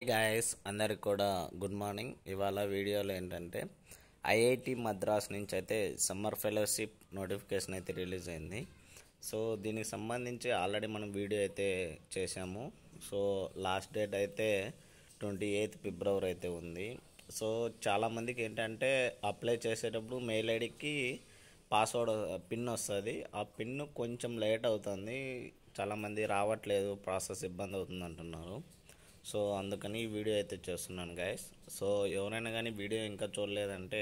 Guys అందరికి కూడా good morning. ఇవాళ వీడియోలో ఏంటంటే ఐఐటి మద్రాస్ నుంచి అయితే సమ్మర్ ఫెలోషిప్ నోటిఫికేషన్ అయితే రిలీజ్ అయింది. సో దీనికి సంబంధించి ఆల్రెడీ మనం వీడియో అయితే చేసాము. సో లాస్ట్ డేట్ అయితే 28 ఫిబ్రవరి అయితే ఉంది. సో చాలామందికి ఏంటంటే అప్లై చేసేటప్పుడు మెయిల్ ఐడికి పాస్వర్డ్ పిన్ వస్తుంది. ఆ పిన్ కొంచెం లేట్ అవుతుంది, చాలామంది రావట్లేదు, ప్రాసెస్ ఇబ్బంది అవుతుంది అంటున్నారు. సో అందుకని ఈ వీడియో అయితే చేస్తున్నాను గైస్. సో ఎవరైనా కానీ వీడియో ఇంకా చూడలేదంటే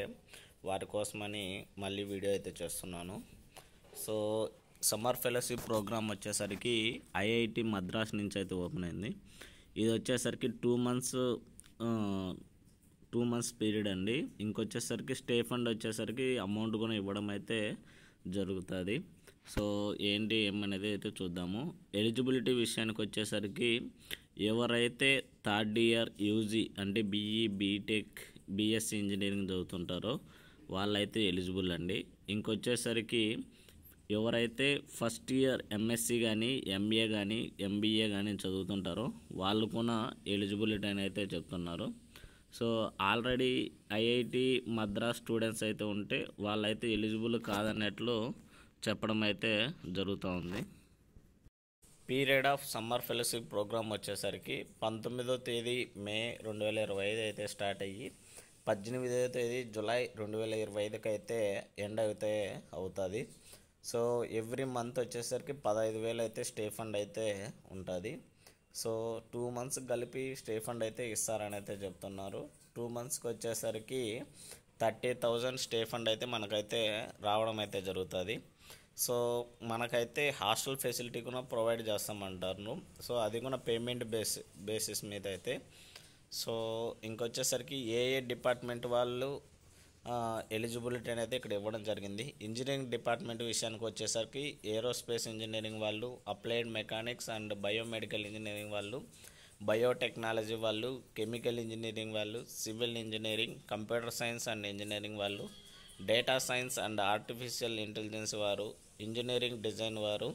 వారి కోసమని మళ్ళీ వీడియో అయితే చేస్తున్నాను. సో సమ్మర్ ఫెలోషిప్ ప్రోగ్రామ్ వచ్చేసరికి ఐఐటి మద్రాస్ నుంచి అయితే ఓపెన్ అయింది. ఇది వచ్చేసరికి 2 మంత్స్ పీరియడ్ అండి. ఇంకొచ్చేసరికి స్టే ఫండ్ వచ్చేసరికి అమౌంట్ కూడా ఇవ్వడం అయితే జరుగుతుంది. సో ఏంటి ఏమనేది అయితే చూద్దాము. ఎలిజిబిలిటీ విషయానికి వచ్చేసరికి ఎవరైతే థర్డ్ ఇయర్ యూజీ అంటే బీఈ బీటెక్ బీఎస్సీ ఇంజనీరింగ్ చదువుతుంటారో వాళ్ళైతే ఎలిజిబుల్ అండి. ఇంకొచ్చేసరికి ఎవరైతే ఫస్ట్ ఇయర్ ఎంఎస్సి కానీ ఎంఏ కానీ ఎంబీఏ కానీ చదువుతుంటారో వాళ్ళు కూడా ఎలిజిబిలిటీ అని అయితే చెప్తున్నారు. So already IIT Madras students అయితే ఉంటే వాళ్ళైతే ఎలిజిబుల్ కాదన్నట్లు చెప్పడం అయితే జరుగుతూ ఉంది. Period of summer fellowship program వచ్చేసరికి 19వ తేదీ మే 2025 అయితే స్టార్ట్ అయ్యి 18వ తేదీ జూలై 2025కి అయితే ఎండ్ అయితే అవుతుంది. సో ఎవ్రీ మంత్ వచ్చేసరికి 15,000 అయితే స్టే ఫండ్ అయితే ఉంటుంది. సో 2 మంత్స్ కలిపి స్టే ఫండ్ అయితే ఇస్తారని అయితే చెప్తున్నారు. 2 మంత్స్కి వచ్చేసరికి 30,000 స్టే ఫండ్ అయితే మనకైతే రావడం అయితే జరుగుతుంది. సో మనకైతే హాస్టల్ ఫెసిలిటీ కూడా ప్రొవైడ్ చేస్తామంటారు. సో అది కూడా పేమెంట్ బేసిస్ మీద అయితే. సో ఇంకొచ్చేసరికి ఏ డిపార్ట్మెంట్ వాళ్ళు ఎలిజిబిలిటీ అనేది ఇక్కడ ఇవ్వడం జరిగింది. ఇంజనీరింగ్ డిపార్ట్మెంట్ విషయానికి వచ్చేసరికి ఏరోస్పేస్ ఇంజనీరింగ్ వాళ్ళు, applied mechanics and biomedical engineering వాళ్ళు, బయోటెక్నాలజీ వాళ్ళు, కెమికల్ ఇంజనీరింగ్ వాళ్ళు, civil engineering, computer science and engineering వాళ్ళు, data science and artificial intelligence వారు, ఇంజనీరింగ్ డిజైన్ వారు,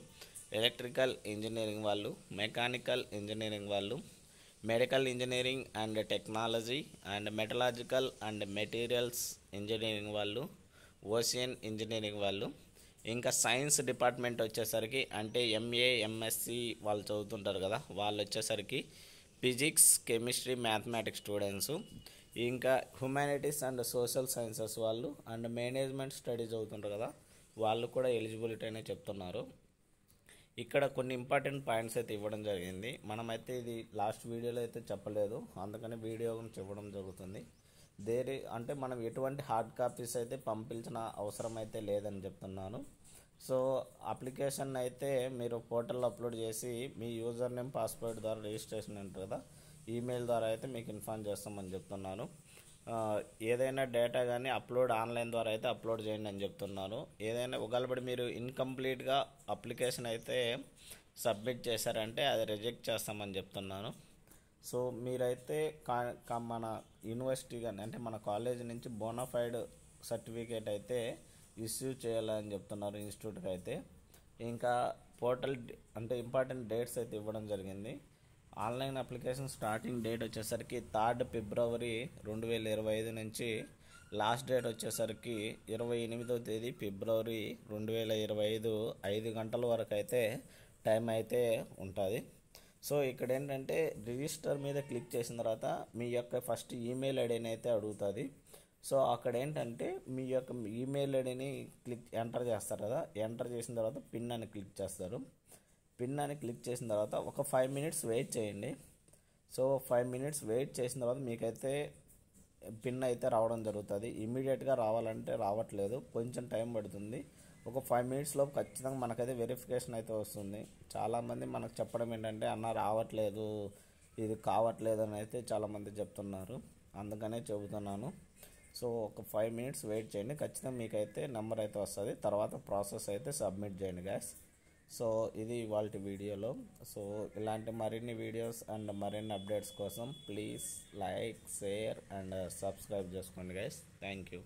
ఎలక్ట్రికల్ ఇంజనీరింగ్ వాళ్ళు, మెకానికల్ ఇంజనీరింగ్ వాళ్ళు, medical engineering and technology and మెటలాజికల్ and materials engineering వాళ్ళు, ocean engineering వాళ్ళు, ఇంకా సైన్స్ డిపార్ట్మెంట్ వచ్చేసరికి అంటే ఎంఏ ఎంఎస్సి వాళ్ళు చదువుతుంటారు కదా, వాళ్ళు వచ్చేసరికి ఫిజిక్స్ కెమిస్ట్రీ మ్యాథమెటిక్స్ స్టూడెంట్స్, ఇంకా హ్యుమానిటీస్ అండ్ సోషల్ సైన్సెస్ వాళ్ళు అండ్ మేనేజ్మెంట్ స్టడీస్ చదువుతుంటారు కదా, వాళ్ళు కూడా ఎలిజిబిలిటీ అనే చెప్తున్నారు. ఇక్కడ కొన్ని ఇంపార్టెంట్ పాయింట్స్ అయితే ఇవ్వడం జరిగింది. మనమైతే ఇది లాస్ట్ వీడియోలో అయితే చెప్పలేదు, అందుకని వీడియో గురించి ఇవ్వడం జరుగుతుంది. అంటే మనం ఎటువంటి హార్డ్ కాపీస్ అయితే పంపించిన అవసరం అయితే లేదని చెప్తున్నాను. సో అప్లికేషన్ అయితే మీరు పోర్టల్లో అప్లోడ్ చేసి మీ యూజర్ నేమ్ పాస్వర్డ్ ద్వారా రిజిస్ట్రేషన్ ఉంటుంది కదా, ఈమెయిల్ ద్వారా అయితే మీకు ఇన్ఫార్మ్ చేస్తామని చెప్తున్నాను. ఏదైనా డేటా కానీ ఆన్లైన్ ద్వారా అయితే అప్లోడ్ చేయండి అని చెప్తున్నాను. ఏదైనా ఒకవేళ మీరు ఇన్కంప్లీట్గా అప్లికేషన్ అయితే సబ్మిట్ చేశారంటే అది రిజెక్ట్ చేస్తామని చెప్తున్నాను. సో మీరైతే మన యూనివర్సిటీ కానీ అంటే మన కాలేజ్ నుంచి బోనాఫైడ్ సర్టిఫికేట్ అయితే ఇష్యూ చేయాలని చెప్తున్నారు ఇన్స్టిట్యూట్కి అయితే. ఇంకా పోర్టల్ అంటే ఇంపార్టెంట్ డేట్స్ అయితే ఇవ్వడం జరిగింది. ఆన్లైన్ అప్లికేషన్ స్టార్టింగ్ డేట్ వచ్చేసరికి 3 ఫిబ్రవరి 2025 నుంచి లాస్ట్ డేట్ వచ్చేసరికి 28వ తేదీ ఫిబ్రవరి 2025 5 గంటల వరకు అయితే టైం అయితే ఉంటుంది. సో ఇక్కడ ఏంటంటే రిజిస్టర్ మీద క్లిక్ చేసిన తర్వాత మీ యొక్క ఫస్ట్ ఈమెయిల్ ఐడిని అయితే అడుగుతుంది. సో అక్కడ ఏంటంటే మీ యొక్క ఈమెయిల్ ఐడిని ఎంటర్ చేస్తారు కదా, ఎంటర్ చేసిన తర్వాత పిన్ అని క్లిక్ చేస్తారు. పిన్ అని క్లిక్ చేసిన తర్వాత ఒక 5 మినిట్స్ వెయిట్ చేయండి. సో 5 మినిట్స్ వెయిట్ చేసిన తర్వాత మీకైతే పిన్ అయితే రావడం జరుగుతుంది. ఇమీడియట్గా రావాలంటే రావట్లేదు, కొంచెం టైం పడుతుంది. ఒక 5 మినిట్స్లోపు ఖచ్చితంగా మనకైతే వెరిఫికేషన్ అయితే వస్తుంది. చాలామంది మనకు చెప్పడం ఏంటంటే అన్న రావట్లేదు, ఇది కావట్లేదు అని అయితే చాలామంది చెప్తున్నారు, అందుకనే చెబుతున్నాను. సో ఒక 5 మినిట్స్ వెయిట్ చేయండి, ఖచ్చితంగా మీకైతే నెంబర్ అయితే వస్తుంది. తర్వాత ప్రాసెస్ అయితే సబ్మిట్ చేయండి గ్యాస్. సో ఇది ఇవాళ వీడియోలో. సో ఇలాంటి మరిన్ని వీడియోస్ అండ్ మరిన్ని అప్డేట్స్ కోసం please like, share and subscribe చేసుకోండి గైస్. Thank you.